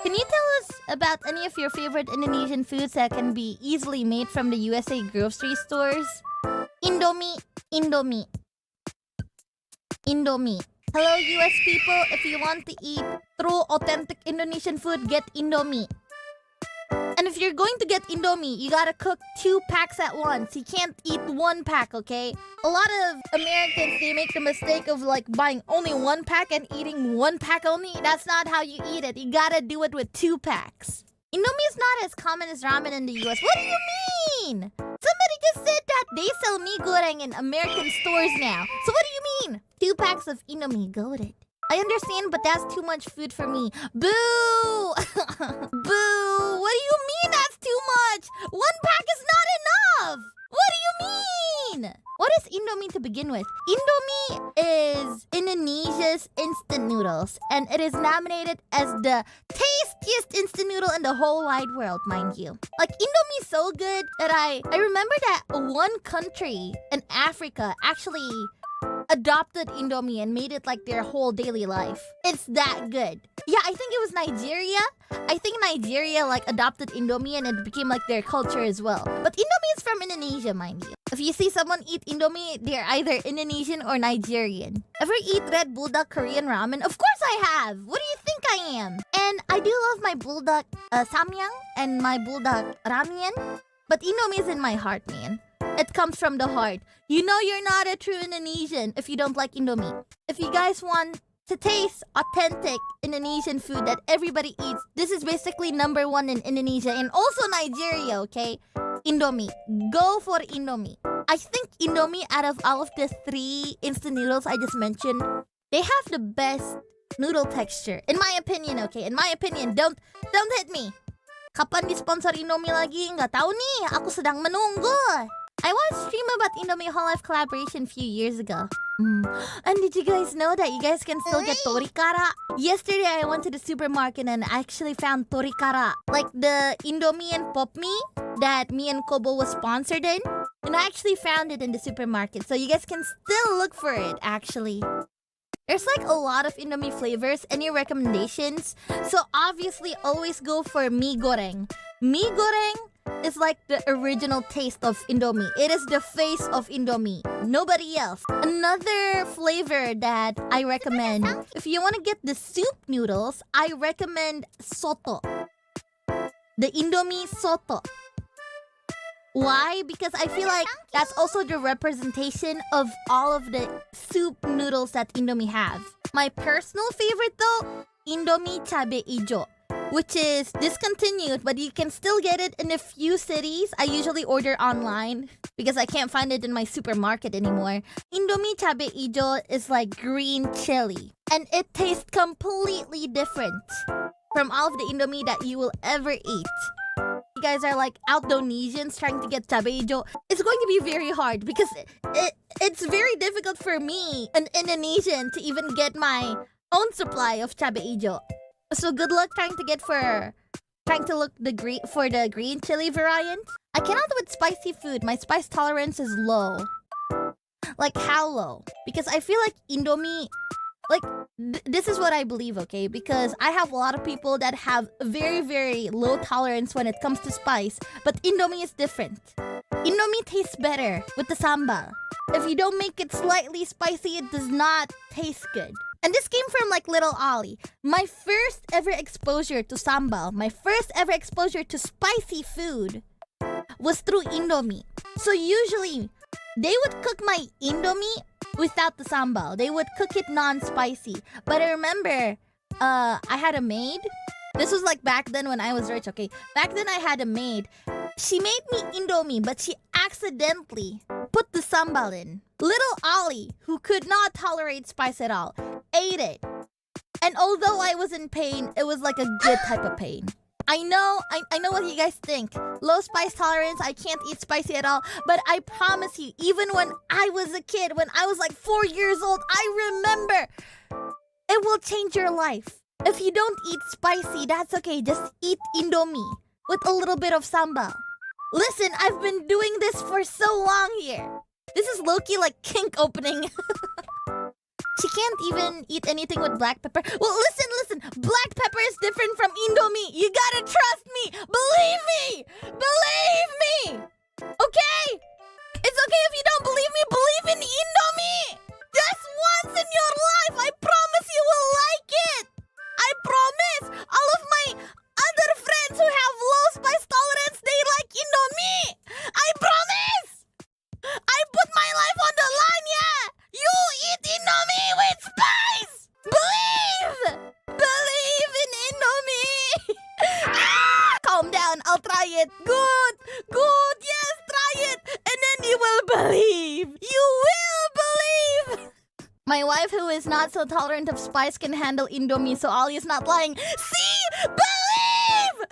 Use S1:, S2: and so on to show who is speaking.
S1: Can you tell us about any of your favorite Indonesian foods that can be easily made from the USA grocery stores? Indomie, Indomie, Indomie. Hello, US people. If you want to eat true, authentic Indonesian food, get Indomie. And if you're going to get Indomie, you gotta cook 2 packs at once. You can't eat 1 pack, okay? A lot of Americans, they make the mistake of like buying only 1 pack and eating 1 pack only. That's not how you eat it. You gotta do it with 2 packs. Indomie is not as common as ramen in the US. What do you mean? Somebody just said that they sell mee goreng in American stores now. So what do you mean? 2 packs of Indomie, goated. I understand, but that's too much food for me. Boo! Boo! What do you mean that's too much? 1 pack is not enough! What do you mean? What is Indomie to begin with? Indomie is Indonesia's instant noodles, and it is nominated as the tastiest instant noodle in the whole wide world, mind you. Like, Indomie is so good that I remember that one country in Africa actually adopted Indomie and made it like their whole daily life. It's that good. Yeah, I think it was Nigeria. I think Nigeria like adopted Indomie and it became like their culture as well. But Indomie is from Indonesia, mind you. If you see someone eat Indomie, they're either Indonesian or Nigerian. Ever eat Red Bulldog Korean ramen? Of course I have. What do you think I am? And I do love my Bulldog samyang and my Bulldog ramen. But Indomie is in my heart, man. It comes from the heart. You know you're not a true Indonesian if you don't like Indomie. If you guys want to taste authentic Indonesian food that everybody eats, this is basically #1 in Indonesia and also Nigeria, okay? Indomie. Go for Indomie. I think Indomie, out of all of the 3 instant noodles I just mentioned, they have the best noodle texture. In my opinion, okay? In my opinion, don't hit me. Kapan disponsor Indomie lagi? Nggak tahu nih. Aku sedang menunggu. I watched a stream about Indomie Whole Life collaboration a few years ago. And did you guys know that you guys can still get torikara? Yesterday I went to the supermarket and I actually found torikara. Like the Indomie and Pop Me that me and Kobo was sponsored in. And I actually found it in the supermarket. So you guys can still look for it, actually. There's like a lot of Indomie flavors. Any recommendations? So obviously always go for mee goreng. Mee goreng is like the original taste of Indomie. It is the face of Indomie. Nobody else. Another flavor that I recommend, if you want to get the soup noodles, I recommend soto. The Indomie soto. Why? Because I feel like that's also the representation of all of the soup noodles that Indomie have. My personal favorite though, Indomie cabe ijo, which is discontinued, but you can still get it in a few cities. I usually order online because I can't find it in my supermarket anymore. Indomie cabe ijo is like green chili, and it tastes completely different from all of the Indomie that you will ever eat. You guys are like Outdonesians trying to get cabe ijo. It's going to be very hard because it's very difficult for me, an Indonesian, to even get my own supply of cabe ijo. So good luck trying to look for the green chili variant. I cannot with spicy food. My spice tolerance is low. Like how low? Because I feel like Indomie, like this is what I believe, okay? Because I have a lot of people that have very, very low tolerance when it comes to spice. But Indomie is different. Indomie tastes better with the sambal. If you don't make it slightly spicy, it does not taste good. And this came from like Little Ollie. My first ever exposure to sambal, my first ever exposure to spicy food was through Indomie. So usually, they would cook my Indomie without the sambal. They would cook it non-spicy. But I remember, I had a maid. This was like back then when I was rich, okay? Back then I had a maid. She made me Indomie, but she accidentally put the sambal in. Little Ollie, who could not tolerate spice at all, ate it. And although I was in pain, it was like a good type of pain. I know what you guys think. Low spice tolerance, I can't eat spicy at all. But I promise you, even when I was a kid, when I was like 4 years old, I remember. It will change your life. If you don't eat spicy, that's okay. Just eat Indomie with a little bit of sambal. Listen, I've been doing this for so long here. This is low-key like kink opening. She can't even eat anything with black pepper. Well, listen. Black pepper is different from Indomie. You gotta trust me. Believe me. Okay? It's okay if you don't believe me. Believe in Indomie. Just once in your life. I promise you will like it. I promise. All of my other friends who have low spice tolerance, they like Indomie. I promise. I put my life on the line, yeah. You eat Indomie with spice. Believe in Indomie. Calm down. I'll try it. Good. Yes, try it. And then you will believe. You will believe. My wife, who is not so tolerant of spice, can handle Indomie, so Ollie is not lying. See? Believe!